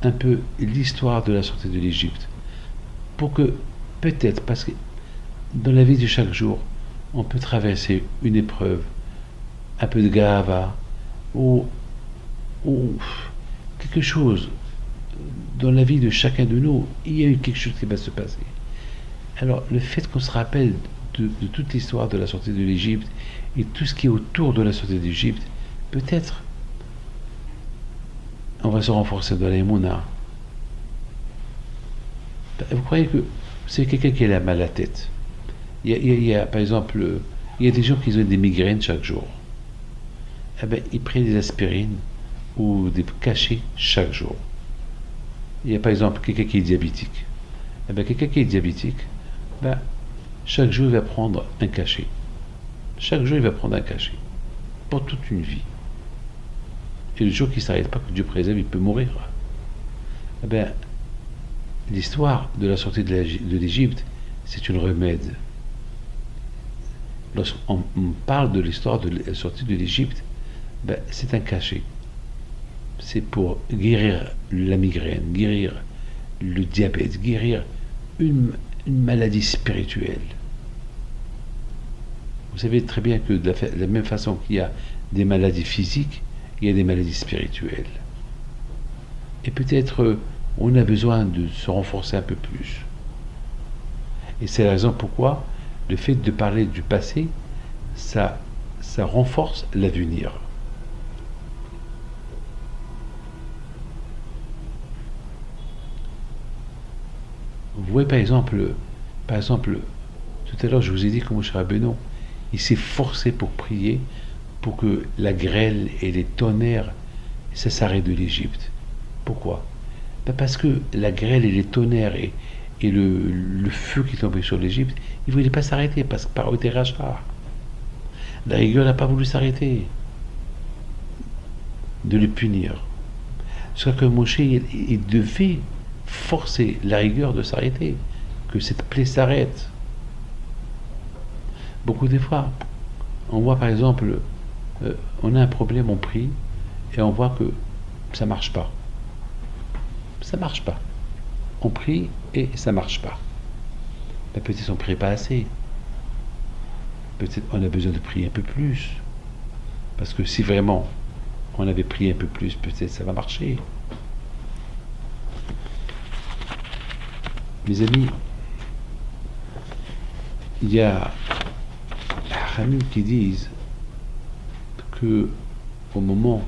un peu l'histoire de la sortie de l'Égypte. Pour que, peut-être, parce que dans la vie de chaque jour, on peut traverser une épreuve, un peu de gava, ou quelque chose. Dans la vie de chacun de nous, il y a quelque chose qui va se passer. Alors, le fait qu'on se rappelle de toute l'histoire de la sortie de l'Égypte et tout ce qui est autour de la sortie d'Égypte, peut-être on va se renforcer dans les mouna. Vous croyez que c'est quelqu'un qui a mal à la tête? Il y a, par exemple, il y a des gens qui ont des migraines chaque jour. Eh ben, ils prennent des aspirines ou des cachets chaque jour. Il y a par exemple quelqu'un qui est diabétique. Eh ben, quelqu'un qui est diabétique, ben, chaque jour il va prendre un cachet. Chaque jour il va prendre un cachet. Pour toute une vie. Et le jour qui ne s'arrête pas, que Dieu préserve, il peut mourir. Eh ben, l'histoire de la sortie de l'Égypte, c'est une remède. Lorsqu'on parle de l'histoire de la sortie de l'Égypte, ben, c'est un cachet. C'est pour guérir la migraine, guérir le diabète, guérir une maladie spirituelle. Vous savez très bien que de la même façon qu'il y a des maladies physiques, il y a des maladies spirituelles. Et peut-être on a besoin de se renforcer un peu plus. Et c'est la raison pourquoi le fait de parler du passé, ça renforce l'avenir. Vous voyez par exemple, tout à l'heure je vous ai dit que Moshe Rabbeinu, il s'est forcé pour prier pour que la grêle et les tonnerres, ça s'arrête de l'Égypte. Pourquoi? Ben parce que la grêle et les tonnerres et le feu qui tombait sur l'Égypte, il ne voulait pas s'arrêter parce que par était rachat. La rigueur n'a pas voulu s'arrêter de les punir. Soit que Moshe, il devait forcer la rigueur de s'arrêter, que cette plaie s'arrête. Beaucoup de fois, on voit par exemple, on a un problème, on prie, et on voit que ça marche pas. Ça marche pas. On prie et ça marche pas. Ben, peut-être on ne prie pas assez. Peut-être on a besoin de prier un peu plus. Parce que si vraiment on avait prié un peu plus, peut-être ça va marcher. Mes amis, il y a Hamim qui disent que au moment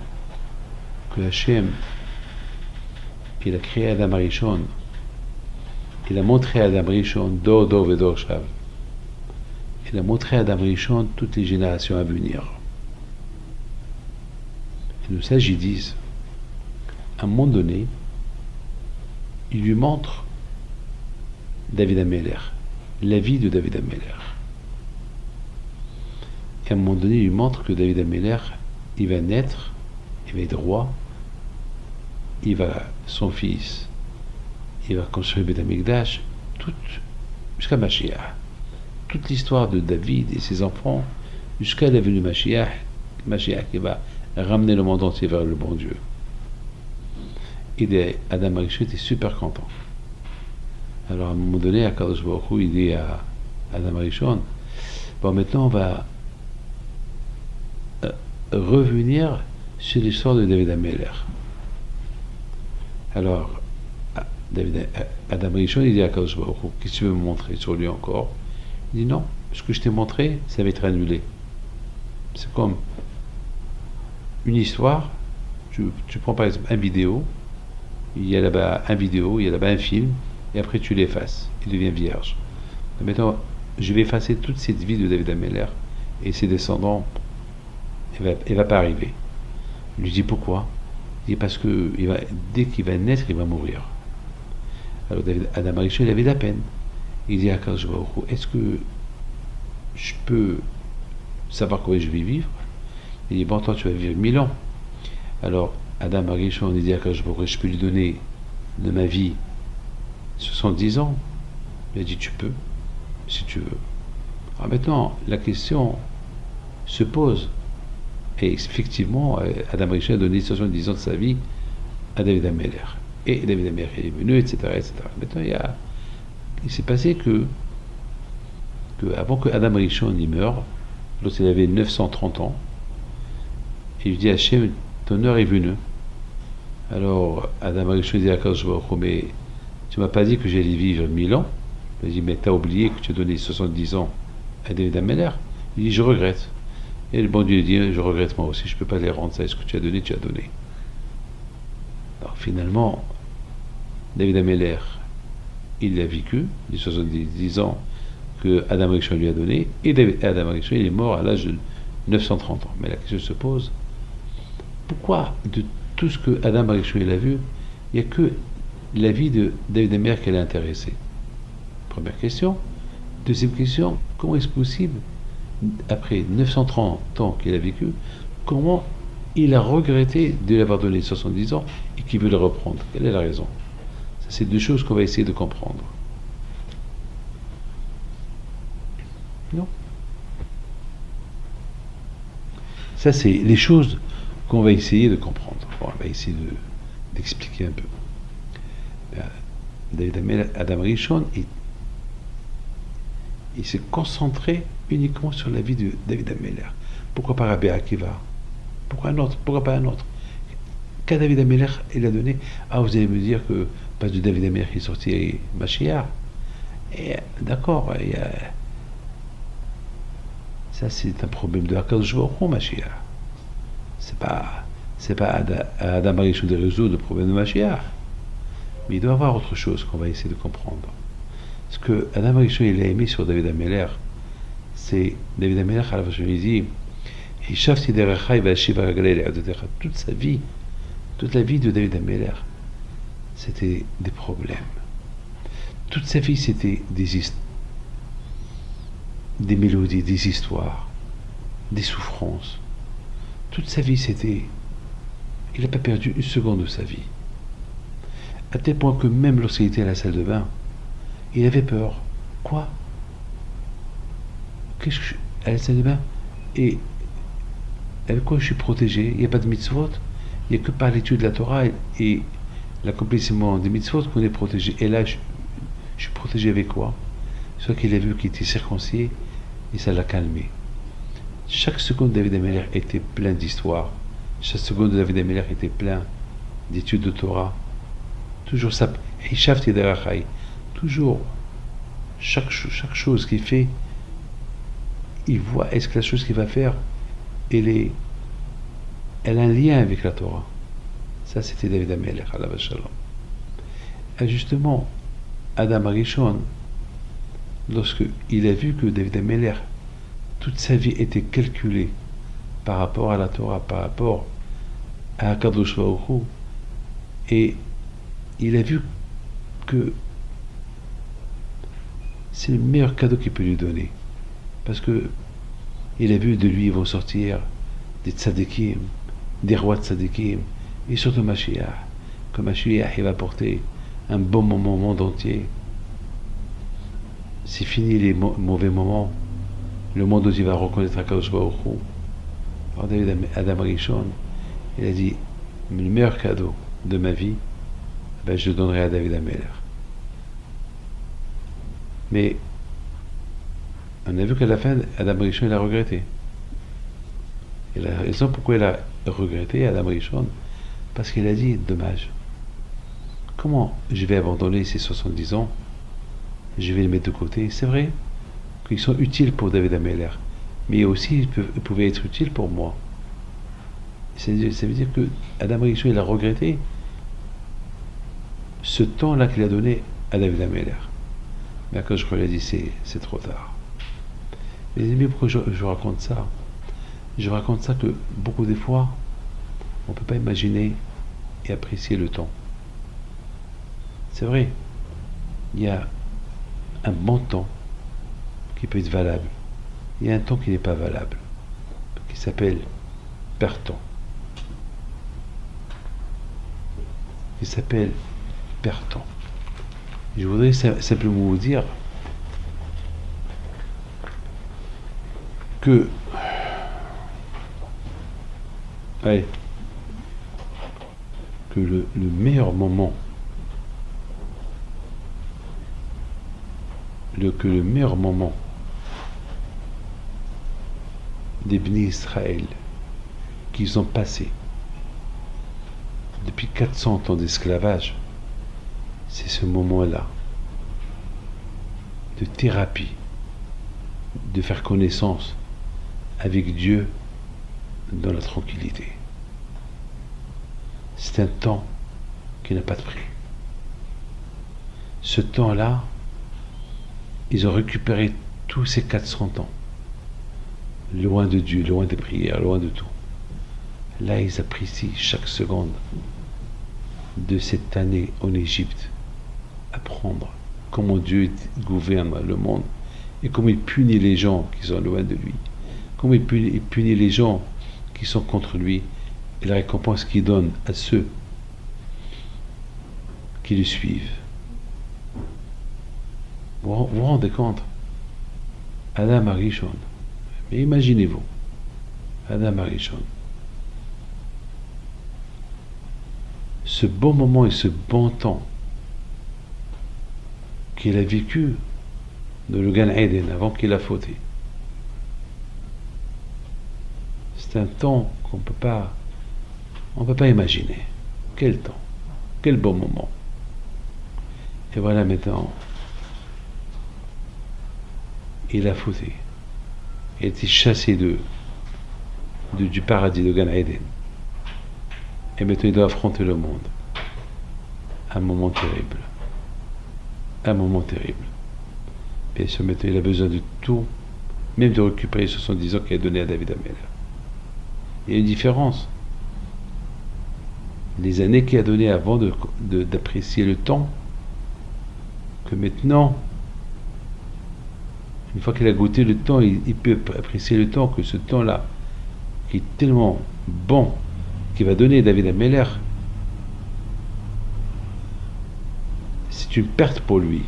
que Hachem il a créé Adam Arishon, il a montré à Adam Arishon Dor Dor Vedor Shav. Il a montré à Adam Arishon toutes les générations à venir. Et nos sages ils disent, à un moment donné, il lui montre David Ameler, la vie de David Ameler. Et à un moment donné, il lui montre que David Ameler, il va naître, il va être roi, son fils, il va construire Beth Amikdash, jusqu'à Mashiach. Toute l'histoire de David et ses enfants, jusqu'à la venue de Mashiach qui va ramener le monde entier vers le bon Dieu. Et Adam Arishon était super content. Alors à un moment donné, Akadosh Baruch Hu, il dit à Adam Arishon, bon maintenant on va revenir sur l'histoire de David Ameler. Alors Adam Arishon, il dit à Akadosh Baruch Hu, qu'est-ce que tu veux me montrer sur lui encore? Il dit non, ce que je t'ai montré, ça va être annulé. C'est comme une histoire, tu prends par exemple une vidéo, il y a là-bas un vidéo, il y a là-bas un film, et après tu l'effaces, il devient vierge. Maintenant, je vais effacer toute cette vie de David Ameler et ses descendants, elle va pas arriver. Il lui dit pourquoi? Il dit parce que dès qu'il va naître, il va mourir. Alors Adam Arishon, il avait de la peine. Il dit à Akadosh Baruch Hu, est-ce que je peux savoir comment je vais vivre? Il dit bon, toi tu vas vivre 1000 ans. Alors Adam Arishon, il dit à Akadosh Baruch Hu, je peux lui donner de ma vie 70 ans. Il a dit tu peux, si tu veux. Alors maintenant, la question se pose. Et effectivement, Adam Arishon a donné 70 ans de sa vie à David Ameler. Et David Ameler est venu, etc., etc. Maintenant, il s'est passé que avant que Adam Arishon y meure, lorsqu'il avait 930 ans, il lui dit à Hachem, ton heure est venue. Alors Adam Arishon dit à Akadosh Baruch Hu, mais tu m'as pas dit que j'allais vivre 1000 ans? Il dit, mais tu as oublié que tu as donné 70 ans à David Ameler? Il dit, je regrette. Et le bon Dieu dit, je regrette moi aussi, je ne peux pas les rendre ça, est-ce que tu as donné, tu as donné. Alors finalement, David Ameller, il a vécu les 70 ans que Adam Rishon lui a donné, et Adam Rishon, il est mort à l'âge de 930 ans. Mais la question se pose, pourquoi de tout ce que Adam Rishon a vu, il n'y a que la vie de David Ameller qui l'a intéressé? Première question. Deuxième question, comment est-ce possible, après 930 ans qu'il a vécu, comment il a regretté de l'avoir donné 70 ans et qu'il veut le reprendre? Quelle est la raison? Ça, c'est deux choses qu'on va essayer de comprendre. Non? Ça, c'est les choses qu'on va essayer de comprendre. Bon, on va essayer d'expliquer un peu. David Ameller, Adam Rishon, il s'est concentré uniquement sur la vie de David Ameller. Pourquoi pas Rabbi Akiva? Pourquoi un autre? Pourquoi pas un autre? Qu'à David Ameller, il a donné. Ah, vous allez me dire que pas de David Ameller qui est sorti Mashiach. Et d'accord, ça c'est un problème de Hakadosh Baruch Hu, Mashiach. C'est pas à Adam Rishon de résoudre le problème de Mashiach. Mais il doit y avoir autre chose qu'on va essayer de comprendre. Ce que Adam Rishon il a aimé sur David Ameller, c'est David Ameller à la fin il dit toute la vie de David Ameller, c'était des problèmes. Toute sa vie, c'était des mélodies, des histoires, des souffrances. Toute sa vie, il n'a pas perdu une seconde de sa vie. À tel point que même lorsqu'il était à la salle de bain, il avait peur. Quoi? À la salle de bain? Et avec quoi je suis protégé? Il n'y a pas de mitzvot. Il n'y a que par l'étude de la Torah et l'accomplissement des mitzvot qu'on est protégé. Et là, je suis protégé avec quoi? Soit qu'il a vu qu'il était circoncis et ça l'a calmé. Chaque seconde de David Ameller était plein d'histoires. Chaque seconde de David Ameller était plein d'études de Torah. Toujours ça. Toujours chaque chose qu'il fait, il voit est-ce que la chose qu'il va faire elle a un lien avec la Torah. Ça c'était David Ameller, alav shalom. Et justement, Adam Rishon, lorsque il a vu que David Ameller, toute sa vie était calculée par rapport à la Torah, par rapport à Hakadosh Baruch Hu, et il a vu que c'est le meilleur cadeau qu'il peut lui donner. Parce que il a vu de lui vont sortir des tzadikim, des rois tzadikim, et surtout Mashiach. Que Mashiach il va porter un bon moment au monde entier. C'est fini les mauvais moments. Le monde entier va reconnaître Hakadosh Baruch Hu. Alors Adam Rishon, il a dit, le meilleur cadeau de ma vie, je le donnerai à David Ameller. Mais on a vu qu'à la fin, Adam Rishon il a regretté. Et la raison pourquoi il a regretté Adam Rishon, parce qu'il a dit, dommage, comment je vais abandonner ces 70 ans, je vais les mettre de côté. C'est vrai qu'ils sont utiles pour David Ameller, mais aussi ils pouvaient être utiles pour moi. Ça veut dire que Adam Rishon il a regretté ce temps-là qu'il a donné à David Ameller. Mais quand je lui ai dit, c'est trop tard. Les amis, pourquoi je raconte ça? Je raconte ça que beaucoup des fois, on ne peut pas imaginer et apprécier le temps. C'est vrai, il y a un bon temps qui peut être valable. Il y a un temps qui n'est pas valable, qui s'appelle perd-temps. Qui s'appelle perd-temps. Je voudrais simplement vous dire que le meilleur moment que le meilleur moment des Bnei Israël qu'ils ont passé depuis 400 ans d'esclavage, c'est ce moment-là de thérapie, de faire connaissance avec Dieu dans la tranquillité. C'est un temps qui n'a pas de prix. Ce temps-là, ils ont récupéré tous ces 400 ans, loin de Dieu, loin des prières, loin de tout. Là, ils apprécient chaque seconde de cette année en Égypte, apprendre comment Dieu gouverne le monde et comment il punit les gens qui sont loin de lui, comment il punit les gens qui sont contre lui, et la récompense qu'il donne à ceux qui le suivent. Vous vous rendez compte? Adam Arishon. Mais imaginez-vous, Adam Arishon. Ce bon moment et ce bon temps qu'il a vécu dans le Gan Eden avant qu'il a fauté. C'est un temps qu'on peut pas imaginer. Quel temps, quel bon moment. Et voilà maintenant, il a fauté. Il a été chassé du paradis de Gan Eden. Et maintenant il doit affronter le monde. Un moment terrible. Un moment terrible. Bien sûr, maintenant il a besoin de tout, même de récupérer 70 ans qu'il a donné à David Ameller. Il y a une différence. Les années qu'il a données avant d'apprécier le temps, que maintenant, une fois qu'il a goûté le temps, il peut apprécier le temps, que ce temps-là, qui est tellement bon, qu'il va donner David Ameller, c'est une perte pour lui.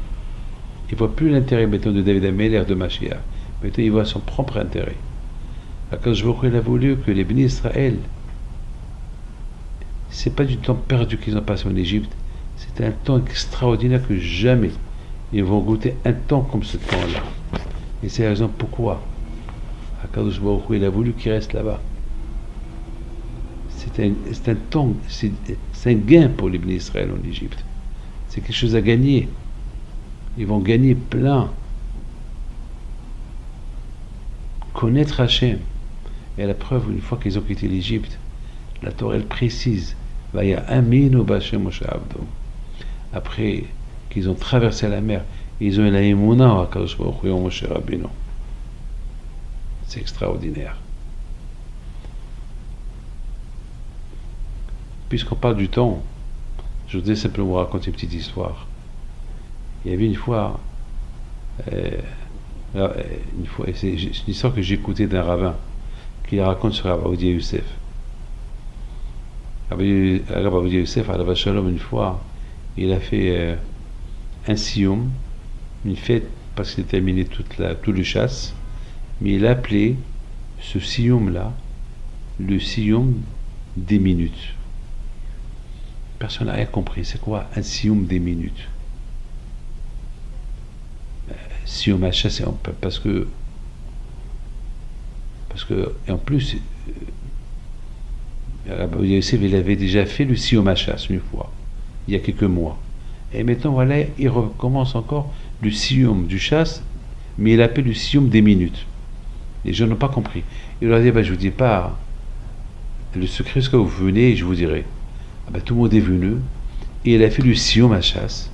Il ne voit plus l'intérêt maintenant de David Ameller, de Mashiach. Maintenant, il voit son propre intérêt. Quand je vois qu'il a voulu que les bénis Israël, c'est pas du temps perdu qu'ils ont passé en Égypte, c'est un temps extraordinaire que jamais ils vont goûter un temps comme ce temps-là. Et c'est la raison pourquoi Akadosh Baruch Hu, il a voulu qu'il reste là-bas. C'est un temps, c'est un gain pour les bénis Israël en Égypte. C'est quelque chose à gagner. Ils vont gagner plein. Connaître Hachem. Et à la preuve, une fois qu'ils ont quitté l'Égypte, la Torah elle précise, après qu'ils ont traversé la mer, ils ont eu la émouna à Kadosh Baruch Hu Moshe Rabbeinu. C'est extraordinaire. Puisqu'on parle du temps, je voudrais simplement vous raconter une petite histoire. Il y avait une fois, c'est une histoire que j'ai écoutée d'un rabbin qui la raconte sur Rav Ovadia Youssef. Rav Ovadia Youssef, à la Shalom, une fois, il a fait un siyum, une fête, parce qu'il a terminé tout le chasse, mais il a appelé ce siyum-là le siyum des minutes. Personne n'a rien compris. C'est quoi un siyum des minutes? Siyum à chasse, parce que et en plus, Yosef, il avait déjà fait le siyum à chasse une fois, il y a quelques mois. Et maintenant, voilà, il recommence encore le siyum du chasse, mais il appelle le siyum des minutes. Les gens n'ont pas compris. Il leur a dit, je vous dis pas le secret, ce que vous venez, je vous dirai. Tout le monde est venu, et il a fait le siyum à chasse.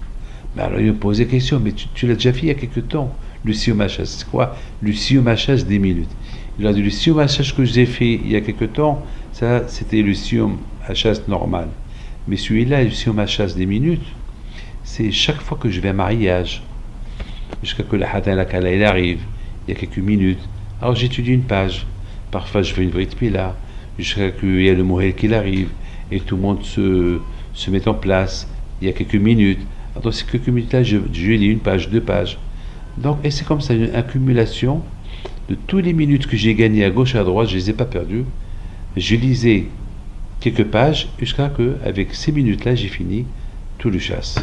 Mais alors, il me posait la question, mais tu l'as déjà fait il y a quelques temps, le siyum à chasse. C'est quoi le siyum à chasse des minutes? Il a dit, le siyum à chasse que j'ai fait il y a quelques temps, ça, c'était le siyum à chasse normal. Mais celui-là, le siyum à chasse des minutes, c'est chaque fois que je vais à un mariage, jusqu'à que la Hatan la Kala, il arrive, il y a quelques minutes, alors j'étudie une page. Parfois, je fais une Brit Mila, jusqu'à qu'il y ait le Mohel qui arrive, et tout le monde se met en place, il y a quelques minutes. Alors, dans ces quelques minutes-là, je lis une page, 2 pages. Donc, et c'est comme ça, une accumulation de toutes les minutes que j'ai gagnées à gauche et à droite, je ne les ai pas perdues. Je lisais quelques pages jusqu'à que, avec ces minutes-là, j'ai fini tout le chasse.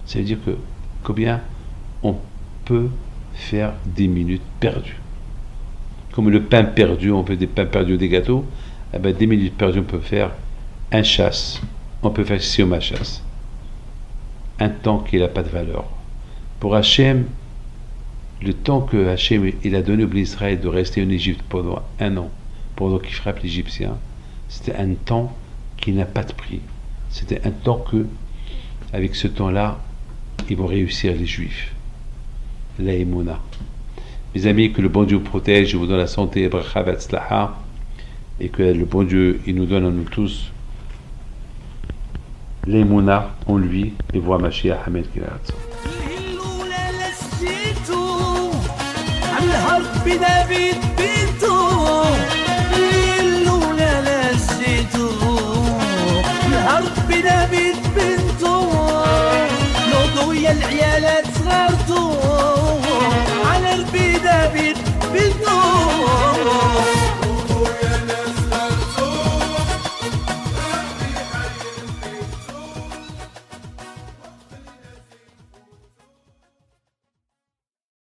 Ça veut dire que combien on peut faire des minutes perdues. Comme le pain perdu, on fait des pains perdus, des gâteaux, des minutes perdues, on peut faire un chasse. On peut faire siyum à chasse. Un temps qui n'a pas de valeur. Pour Hachem, le temps que Hachem il a donné au peuple d'Israël de rester en Égypte pendant 1 an, pendant qu'il frappe l'Égyptien, c'était un temps qui n'a pas de prix. C'était un temps que, avec ce temps-là, ils vont réussir les Juifs. La Emouna. Mes amis, que le bon Dieu vous protège, je vous donne la santé, bracha v'atzlaha, et que le bon Dieu, il nous donne à nous tous l'Emouna en lui, et voit Mashiach Hamed Kiratso. العيالات صغرتو على البيدة